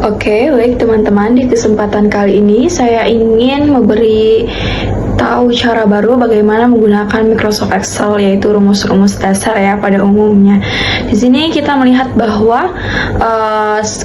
Oke, baik teman-teman, di kesempatan kali ini saya ingin memberi tahu cara baru bagaimana menggunakan Microsoft Excel, yaitu rumus-rumus dasar ya pada umumnya. Di sini kita melihat bahwa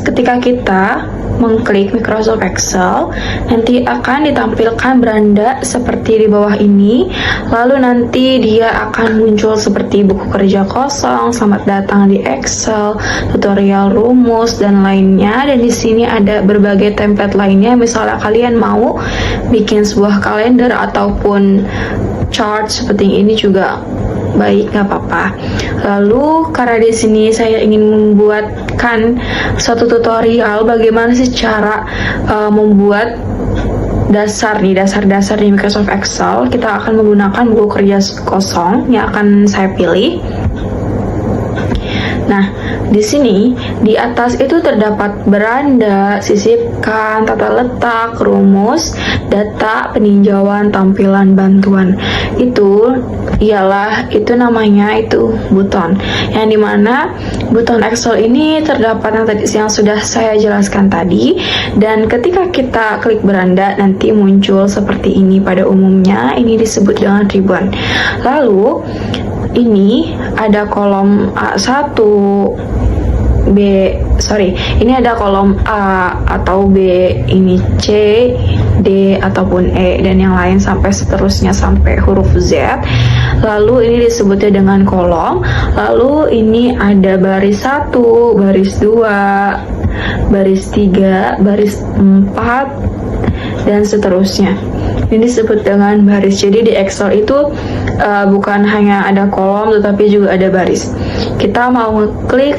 ketika kita mengklik Microsoft Excel, nanti akan ditampilkan beranda seperti di bawah ini. Lalu nanti dia akan muncul seperti buku kerja kosong, selamat datang di Excel, tutorial rumus dan lainnya. Dan di sini ada berbagai template lainnya. Misalnya kalian mau bikin sebuah kalender ataupun chart seperti ini juga baik, nggak apa-apa. Lalu karena di sini saya ingin membuatkan suatu tutorial bagaimana sih cara membuat dasar di Microsoft Excel, kita akan menggunakan buku kerja kosong yang akan saya pilih. Nah, di sini di atas itu terdapat beranda, sisipkan, tata letak, rumus, data, peninjauan, tampilan, bantuan. Itu namanya buton. Yang dimana buton Excel ini terdapat yang sudah saya jelaskan tadi. Dan ketika kita klik beranda, nanti muncul seperti ini pada umumnya. Ini disebut dengan ribbon. Lalu ini ada kolom A1, ini ada kolom A atau B, ini C, D ataupun E, dan yang lain sampai seterusnya sampai huruf Z. Lalu ini disebutnya dengan kolom. Lalu ini ada baris 1, baris 2, baris 3, baris 4, dan seterusnya. Ini disebut dengan baris. Jadi di Excel itu bukan hanya ada kolom tetapi juga ada baris. Kita mau klik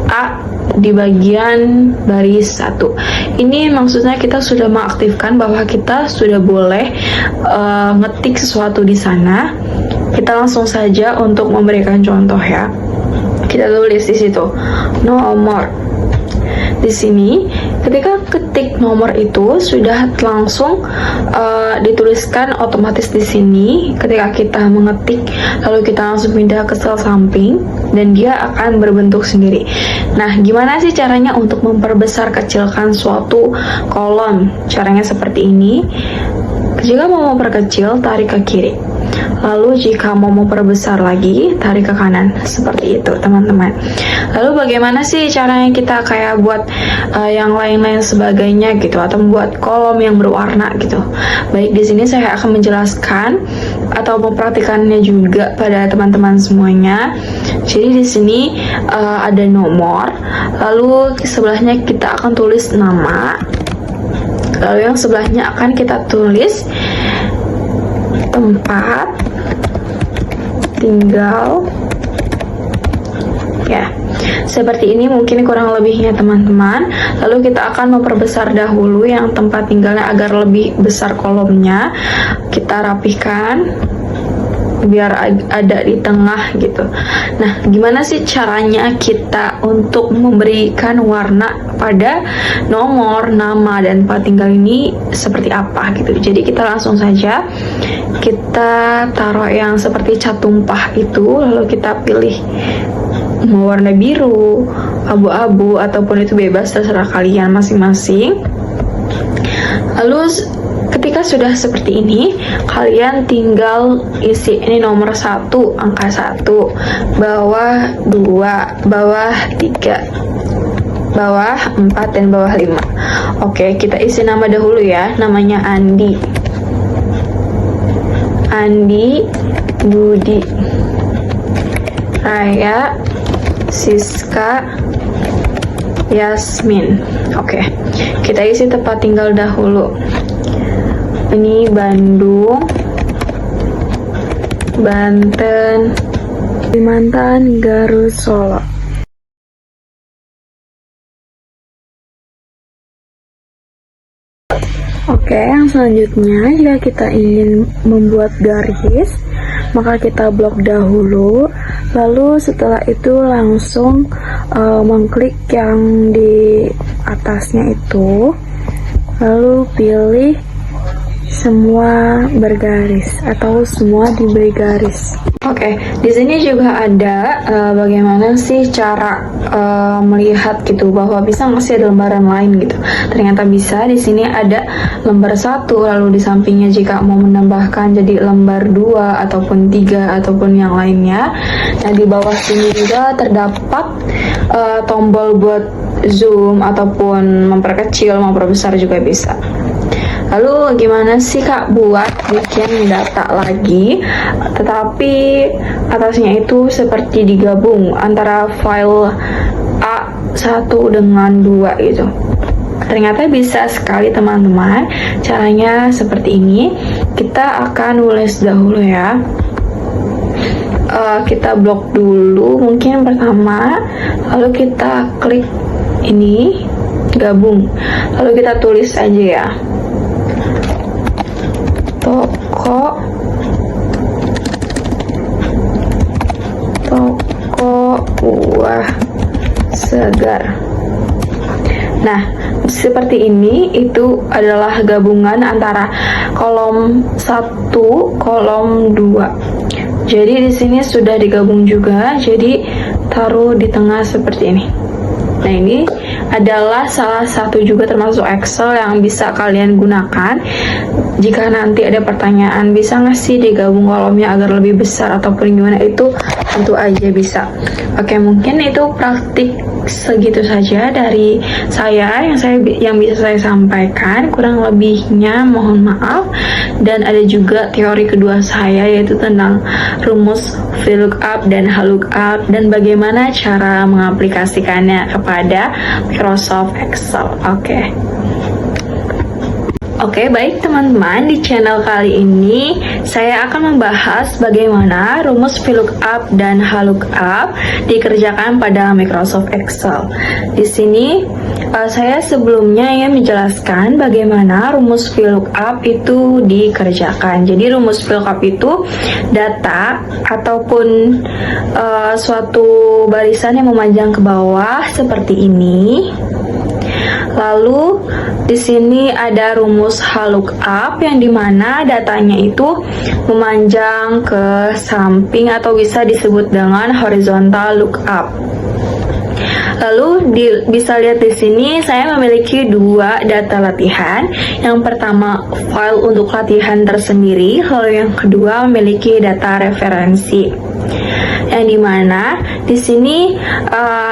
A di bagian baris 1. Ini maksudnya kita sudah mengaktifkan bahwa kita sudah boleh ngetik sesuatu di sana. Kita langsung saja untuk memberikan contoh ya. Kita tulis di situ nomor. Di sini ketika ketik nomor itu sudah langsung dituliskan otomatis di sini. Ketika kita mengetik, lalu kita langsung pindah ke sel samping dan dia akan berbentuk sendiri. Nah, gimana sih caranya untuk memperbesar kecilkan suatu kolom? Caranya seperti ini. Jika mau memperkecil, tarik ke kiri. Lalu jika mau memperbesar lagi, tarik ke kanan. Seperti itu teman-teman. Lalu bagaimana sih caranya kita kayak buat yang lain-lain sebagainya gitu, atau membuat kolom yang berwarna gitu. Baik, di sini saya akan menjelaskan atau mempraktikannya juga pada teman-teman semuanya. Jadi di sini ada nomor, lalu sebelahnya kita akan tulis nama. Lalu yang sebelahnya akan kita tulis tempat tinggal ya. Seperti ini mungkin kurang lebihnya teman-teman. Lalu kita akan memperbesar dahulu yang tempat tinggalnya agar lebih besar kolomnya. Kita rapihkan biar ada di tengah gitu. Nah, gimana sih caranya kita untuk memberikan warna pada nomor, nama, dan tempat tinggal ini seperti apa gitu. Jadi kita langsung saja kita taruh yang seperti cat tumpah itu, lalu kita pilih mau warna biru, abu-abu, ataupun itu bebas terserah kalian masing-masing. Lalu ketika sudah seperti ini, kalian tinggal isi ini nomor 1, angka 1, bawah 2, bawah 3, bawah 4, dan bawah 5. Oke, kita isi nama dahulu ya. Namanya Andi, Budi, Raya, Siska, Yasmin. Oke, kita isi tempat tinggal dahulu. Ini Bandung, Banten, Kalimantan, Garut, Solo. Oke, yang selanjutnya jika kita ingin membuat garis, maka kita blok dahulu. Lalu setelah itu langsung mengklik yang di atasnya itu. Lalu pilih semua bergaris atau semua diberi garis. Oke, di sini juga ada bagaimana sih cara melihat gitu bahwa bisa nggak sih ada lembaran lain gitu. Ternyata bisa. Di sini ada lembar 1, lalu di sampingnya jika mau menambahkan jadi lembar 2 ataupun 3 ataupun yang lainnya. Nah, di bawah sini juga terdapat tombol buat zoom ataupun memperkecil, memperbesar juga bisa. Lalu gimana sih Kak buat bikin data lagi, tetapi atasnya itu seperti digabung antara file A1 dengan 2 gitu. Ternyata bisa sekali teman-teman. Caranya seperti ini. Kita akan nulis dahulu ya. Kita blok dulu mungkin pertama, lalu kita klik ini gabung, lalu kita tulis aja ya, toko buah segar. Nah, seperti ini itu adalah gabungan antara kolom 1, kolom 2. Jadi di sini sudah digabung juga, jadi taruh di tengah seperti ini. Nah, ini adalah salah satu juga termasuk Excel yang bisa kalian gunakan. Jika nanti ada pertanyaan, bisa nggak sih digabung kolomnya agar lebih besar ataupun gimana, itu tentu aja bisa. Oke, mungkin itu praktik segitu saja dari saya yang bisa saya sampaikan. Kurang lebihnya mohon maaf. Dan ada juga teori kedua saya, yaitu tentang rumus VLOOKUP dan HLOOKUP dan bagaimana cara mengaplikasikannya kepada Microsoft Excel. Oke, baik teman-teman, di channel kali ini saya akan membahas bagaimana rumus VLOOKUP dan HLOOKUP dikerjakan pada Microsoft Excel. Di sini saya sebelumnya ingin menjelaskan bagaimana rumus VLOOKUP itu dikerjakan. Jadi rumus VLOOKUP itu data ataupun suatu barisan yang memanjang ke bawah seperti ini. Lalu di sini ada rumus HLOOKUP yang dimana datanya itu memanjang ke samping atau bisa disebut dengan horizontal lookup. Lalu bisa lihat di sini saya memiliki 2 data latihan. Yang pertama file untuk latihan tersendiri, lalu yang kedua memiliki data referensi. Yang dimana di sini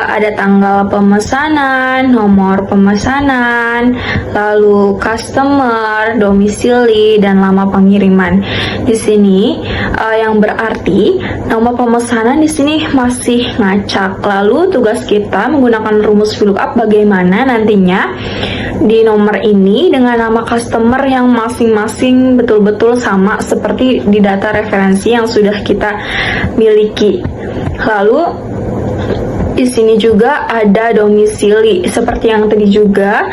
ada tanggal pemesanan, nomor pemesanan, lalu customer, domisili, dan lama pengiriman. Di sini yang berarti nomor pemesanan di sini masih ngacak. Lalu tugas kita menggunakan rumus VLOOKUP bagaimana nantinya di nomor ini dengan nama customer yang masing-masing betul-betul sama seperti di data referensi yang sudah kita miliki. Lalu di sini juga ada domisili seperti yang tadi juga.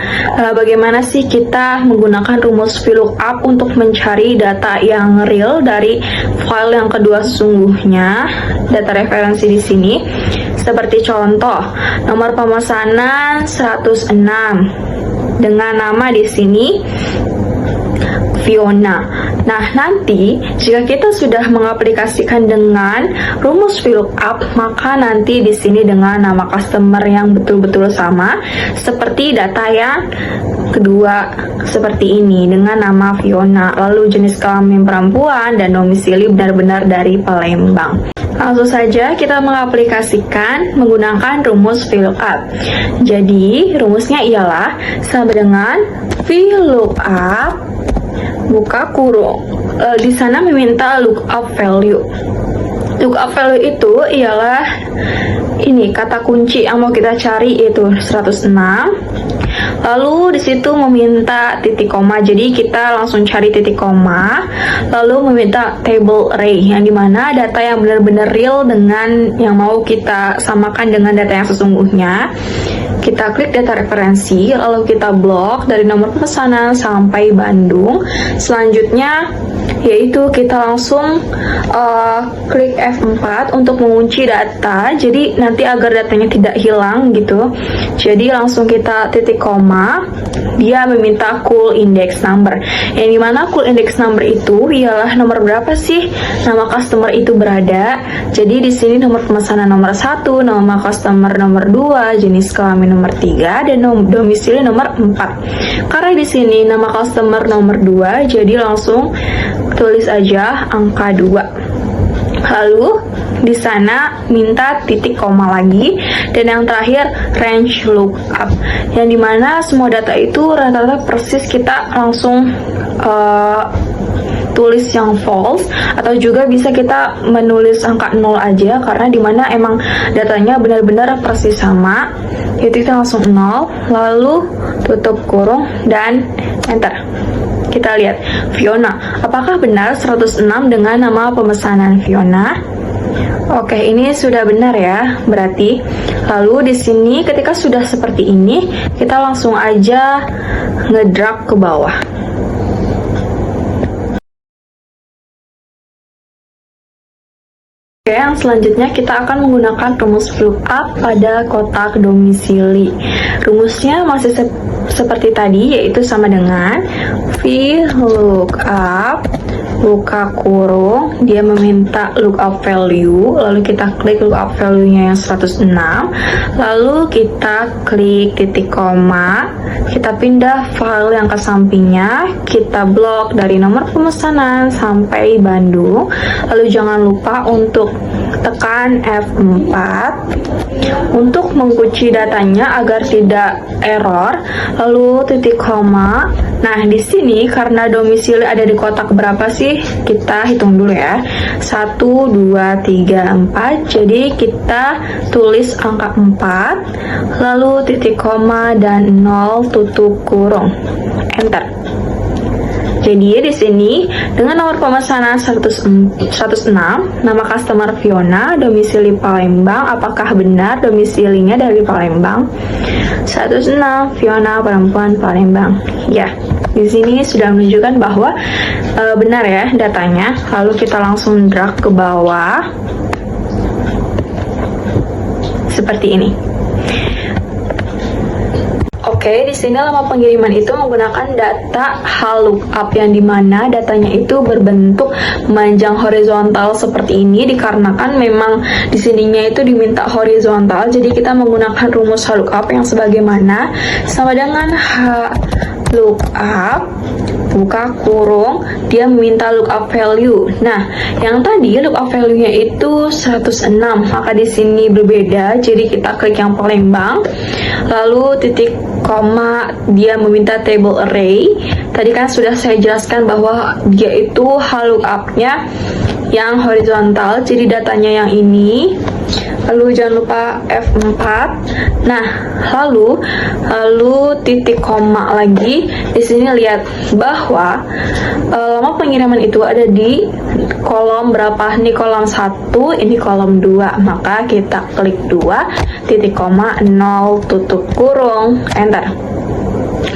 Bagaimana sih kita menggunakan rumus VLOOKUP untuk mencari data yang real dari file yang kedua sesungguhnya, data referensi di sini. Seperti contoh, nomor pemesanan 106 dengan nama di sini Fiona. Nah, nanti jika kita sudah mengaplikasikan dengan rumus VLOOKUP, maka nanti di sini dengan nama customer yang betul-betul sama seperti data yang kedua seperti ini dengan nama Fiona, lalu jenis kelamin perempuan dan domisili benar-benar dari Palembang. Langsung saja kita mengaplikasikan menggunakan rumus VLOOKUP. Jadi rumusnya ialah sama dengan VLOOKUP buka kurung. Di sana meminta lookup value. Lookup value itu ialah ini kata kunci yang mau kita cari, yaitu 106. Lalu di situ meminta titik koma, jadi kita langsung cari titik koma. Lalu meminta table array, yang dimana data yang benar-benar real dengan yang mau kita samakan dengan data yang sesungguhnya. kita klik data referensi, lalu kita blok dari nomor pemesanan sampai Bandung. Selanjutnya yaitu kita langsung klik F4 untuk mengunci data, jadi nanti agar datanya tidak hilang gitu. Jadi langsung kita titik koma, dia meminta cool index number, yang dimana cool index number itu ialah nomor berapa sih nama customer itu berada. Jadi di sini nomor pemesanan nomor 1, nama customer nomor 2, jenis kelamin nomor 3, dan domisili nomor 4. Karena di sini nama customer nomor 2, jadi langsung tulis aja angka 2. Lalu di sana minta titik koma lagi, dan yang terakhir range lookup, yang dimana semua data itu rata-rata persis kita langsung tulis yang false, atau juga bisa kita menulis angka 0 aja, karena dimana emang datanya benar-benar persis sama. Itu kita langsung 0, lalu tutup kurung dan enter. Kita lihat Fiona, apakah benar 106 dengan nama pemesanan Fiona? Oke, ini sudah benar ya, berarti. Lalu di sini ketika sudah seperti ini, kita langsung aja ngedrag ke bawah. Oke, yang selanjutnya kita akan menggunakan rumus lookup pada kotak domisili. Rumusnya masih seperti tadi, yaitu sama dengan VLOOKUP buka kurung, dia meminta lookup value, lalu kita klik lookup value-nya yang 106, lalu kita klik titik koma, kita pindah file yang ke sampingnya, kita blok dari nomor pemesanan sampai Bandung, lalu jangan lupa untuk tekan F4 untuk mengunci datanya agar tidak error, lalu titik koma. Nah, di sini karena domisili ada di kotak berapa sih? Kita hitung dulu ya. 1, 2, 3, 4. Jadi kita tulis angka 4, lalu titik koma dan 0 tutup kurung. Enter. Jadi di sini dengan nomor pemesanan 106, nama customer Fiona, domisili Palembang, apakah benar domisilinya dari Palembang? 106 Fiona perempuan Palembang. Ya, di sini sudah menunjukkan bahwa benar ya datanya. Lalu kita langsung drag ke bawah seperti ini. Oke, di sini lama pengiriman itu menggunakan data HLOOKUP, yang dimana datanya itu berbentuk memanjang horizontal seperti ini, dikarenakan memang di sininya itu diminta horizontal. Jadi kita menggunakan rumus HLOOKUP yang sebagaimana sama dengan HLOOKUP buka kurung, dia meminta lookup value. Nah, yang tadi lookup value-nya itu 106, maka di sini berbeda. Jadi kita klik yang Palembang, lalu titik koma, dia meminta table array. Tadi kan sudah saya jelaskan bahwa dia itu lookup-nya yang horizontal, jadi datanya yang ini. Lalu jangan lupa F4. Nah, lalu titik koma lagi. Di sini lihat bahwa lama pengiriman itu ada di kolom berapa? Ini kolom 1, ini kolom 2. Maka kita klik 2, titik koma, 0 tutup kurung, enter.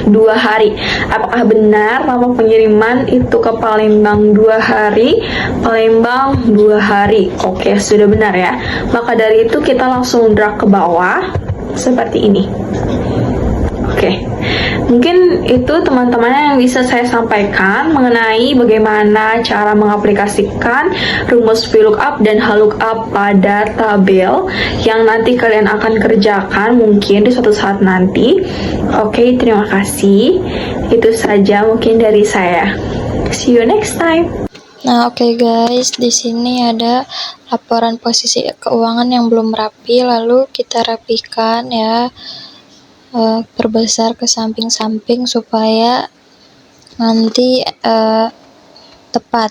2 hari. Apakah benar lama pengiriman itu ke Palembang 2 hari? Palembang 2 hari. Oke, sudah benar ya. Maka dari itu kita langsung drag ke bawah seperti ini. Oke, mungkin itu teman-teman yang bisa saya sampaikan mengenai bagaimana cara mengaplikasikan rumus VLOOKUP dan HLOOKUP pada tabel yang nanti kalian akan kerjakan mungkin di suatu saat nanti. Oke, terima kasih. Itu saja mungkin dari saya. See you next time. Nah, oke guys, di sini ada laporan posisi keuangan yang belum rapi, lalu kita rapikan ya. Perbesar ke samping-samping supaya nanti tepat.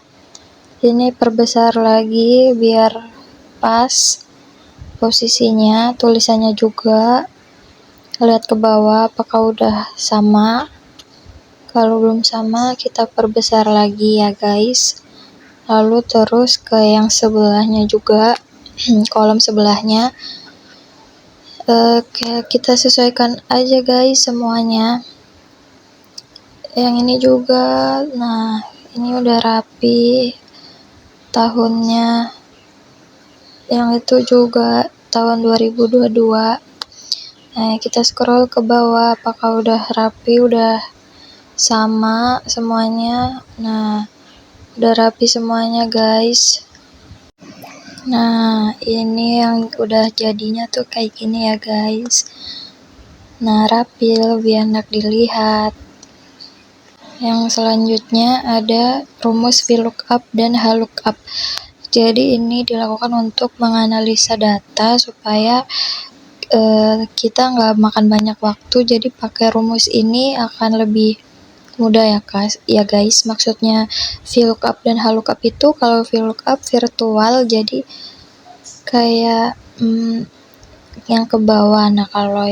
Ini perbesar lagi biar pas posisinya, tulisannya juga. Lihat ke bawah apakah udah sama. Kalau belum sama kita perbesar lagi ya guys. Lalu terus ke yang sebelahnya juga, kolom sebelahnya kita sesuaikan aja guys semuanya. Yang ini juga, nah ini udah rapi tahunnya, yang itu juga tahun 2022. Nah kita scroll ke bawah, apakah udah rapi, udah sama semuanya. Nah udah rapi semuanya guys. Nah ini yang udah jadinya tuh kayak gini ya guys. Nah rapi, lebih enak dilihat. Yang selanjutnya ada rumus VLOOKUP dan HLOOKUP. Jadi ini dilakukan untuk menganalisa data supaya kita nggak makan banyak waktu. Jadi pakai rumus ini akan lebih mudah ya guys. Maksudnya VLOOKUP dan HLOOKUP itu, kalau VLOOKUP virtual jadi kayak yang ke bawah. Nah kalau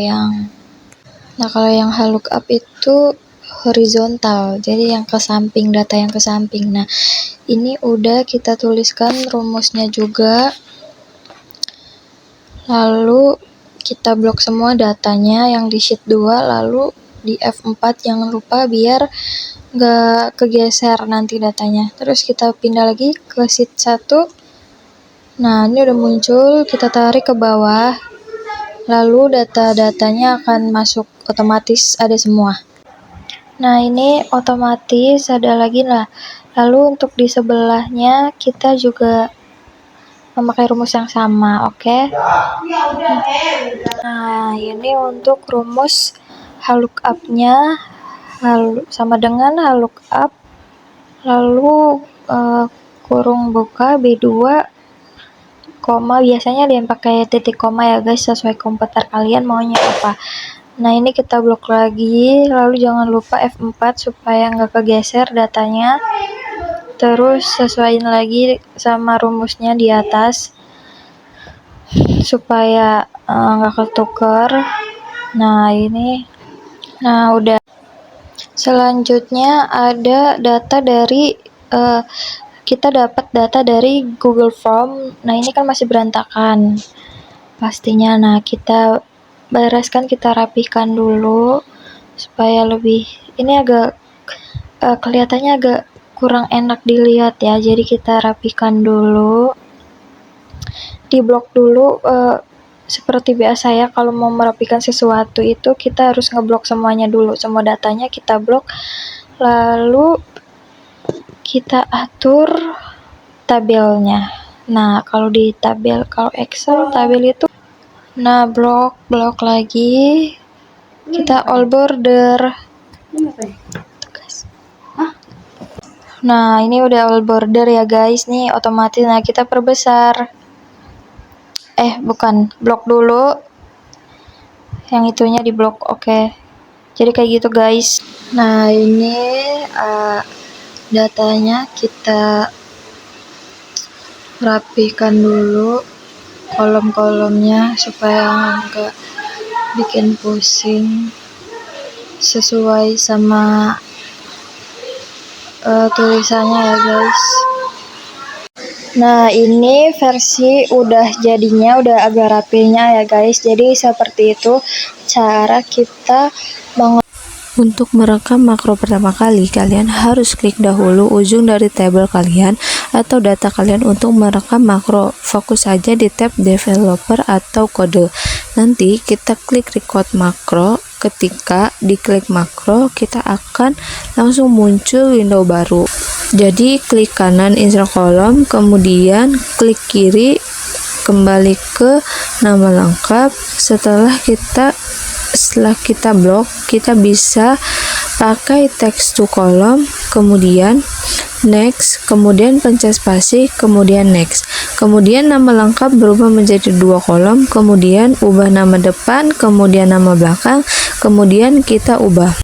yang HLOOKUP itu horizontal, jadi yang ke samping, data yang ke samping. Nah ini udah kita tuliskan rumusnya juga, lalu kita blok semua datanya yang di sheet 2, lalu di F4 jangan lupa biar nggak kegeser nanti datanya. Terus kita pindah lagi ke sheet 1. Nah ini udah muncul, kita tarik ke bawah, lalu data-datanya akan masuk otomatis, ada semua. Nah ini otomatis ada lagi lah. Lalu untuk di sebelahnya kita juga memakai rumus yang sama, oke? Nah ini untuk rumus HLOOKUP-nya sama dengan HLOOKUP, lalu kurung buka B2, koma, biasanya ada yang pakai titik koma ya guys, sesuai komputer kalian maunya apa. Nah ini kita blok lagi, lalu jangan lupa F4 supaya nggak kegeser datanya. Terus sesuaiin lagi sama rumusnya di atas supaya nggak ketuker. Nah ini, nah udah. Selanjutnya ada data dari kita dapat data dari Google Form. Nah ini kan masih berantakan pastinya. Nah kita bereskan, kita rapihkan dulu supaya lebih, ini agak kelihatannya agak kurang enak dilihat ya, jadi kita rapihkan dulu, di blok dulu. Seperti biasa ya, kalau mau merapikan sesuatu itu kita harus ngeblok semuanya dulu, semua datanya kita blok, lalu kita atur tabelnya. Nah kalau di tabel, kalau Excel tabel itu, nah blok lagi, kita all border. Nah ini udah all border ya guys, nih otomatis. Nah kita perbesar, bukan, blok dulu, yang itunya di blok, oke. Jadi kayak gitu guys. Nah ini datanya kita rapihkan dulu kolom-kolomnya supaya nggak bikin pusing, sesuai sama tulisannya ya guys. Nah ini versi udah jadinya, udah agak rapinya ya guys. Jadi seperti itu cara kita Untuk merekam makro pertama kali, kalian harus klik dahulu ujung dari tabel kalian atau data kalian untuk merekam makro. Fokus saja di tab developer atau kode. Nanti kita klik record makro. Ketika diklik makro, kita akan langsung muncul window baru. Jadi klik kanan insert kolom, kemudian klik kiri, kembali ke nama lengkap. Setelah kita blok, kita bisa pakai text to column, kemudian next, kemudian pencet spasi, kemudian next. Kemudian nama lengkap berubah menjadi 2 kolom, kemudian ubah nama depan, kemudian nama belakang, kemudian kita ubah.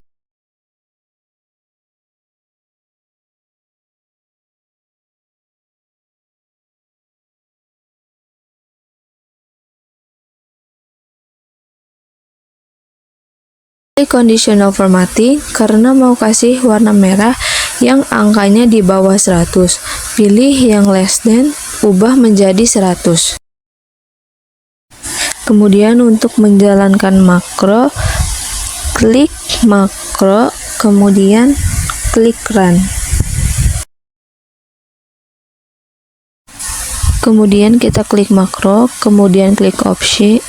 Conditional formatting, karena mau kasih warna merah yang angkanya di bawah 100, pilih yang less than, ubah menjadi 100. Kemudian untuk menjalankan makro, klik makro, kemudian klik run. Kemudian kita klik makro, kemudian klik opsi,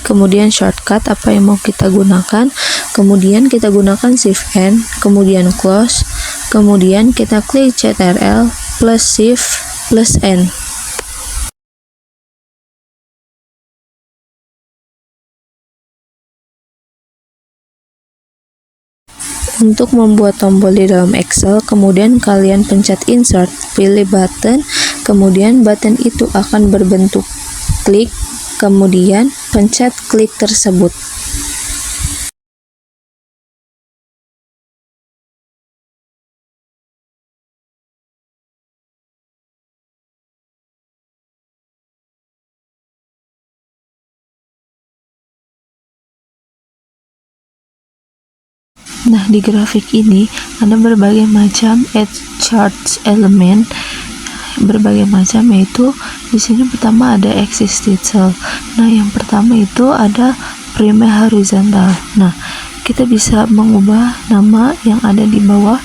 kemudian shortcut apa yang mau kita gunakan, kemudian kita gunakan shift N, kemudian close, kemudian kita klik Ctrl plus shift plus N. Untuk membuat tombol di dalam Excel, kemudian kalian pencet insert, pilih button, kemudian button itu akan berbentuk klik, kemudian pencet klik tersebut. Nah, di grafik ini ada berbagai macam charts elemen, berbagai macam, yaitu di sini pertama ada existing cell. Nah, yang pertama itu ada prime horizontal. Nah, kita bisa mengubah nama yang ada di bawah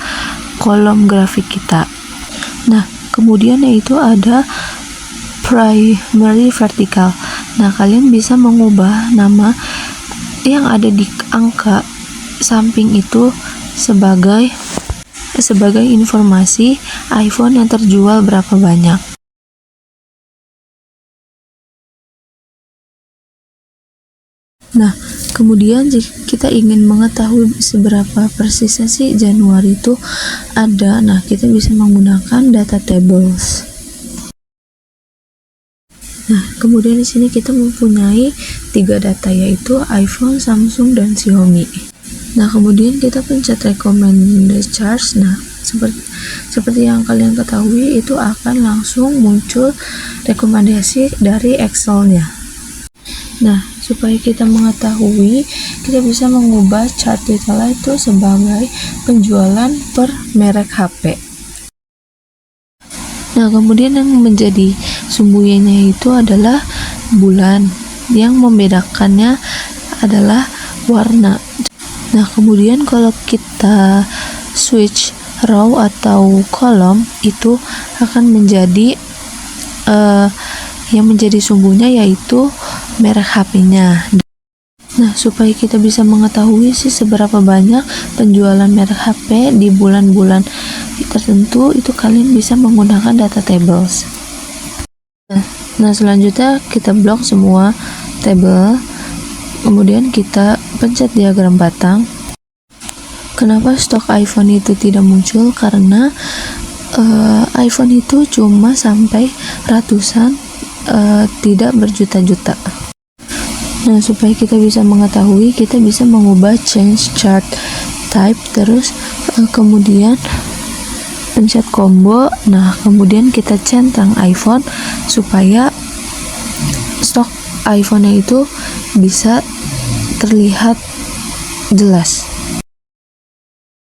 kolom grafik kita. Nah, kemudian yaitu ada primary vertical. Nah, kalian bisa mengubah nama yang ada di angka samping itu sebagai informasi iPhone yang terjual berapa banyak. Nah, kemudian jika kita ingin mengetahui seberapa persisnya sih Januari itu ada, nah kita bisa menggunakan data tables. Nah, kemudian di sini kita mempunyai 3 data, yaitu iPhone, Samsung, dan Xiaomi. Nah, kemudian kita pencet recommended charts. Nah, seperti yang kalian ketahui, itu akan langsung muncul rekomendasi dari Excel-nya. Nah, supaya kita mengetahui, kita bisa mengubah chart detail itu sebagai penjualan per merek HP. Nah, kemudian yang menjadi sumbunya itu adalah bulan. Yang membedakannya adalah warna. Nah, kemudian kalau kita switch row atau kolom, itu akan menjadi yang menjadi sumbunya yaitu merek HP-nya. Nah, supaya kita bisa mengetahui sih seberapa banyak penjualan merek HP di bulan-bulan tertentu, itu kalian bisa menggunakan data tables. Nah, selanjutnya kita blok semua tabel. Kemudian kita pencet diagram batang. Kenapa stok iPhone itu tidak muncul? Karena iPhone itu cuma sampai ratusan, tidak berjuta-juta. Nah, supaya kita bisa mengetahui, kita bisa mengubah change chart type, terus kemudian pencet combo. Nah, kemudian kita centang iPhone supaya stok iPhone-nya itu bisa terlihat jelas.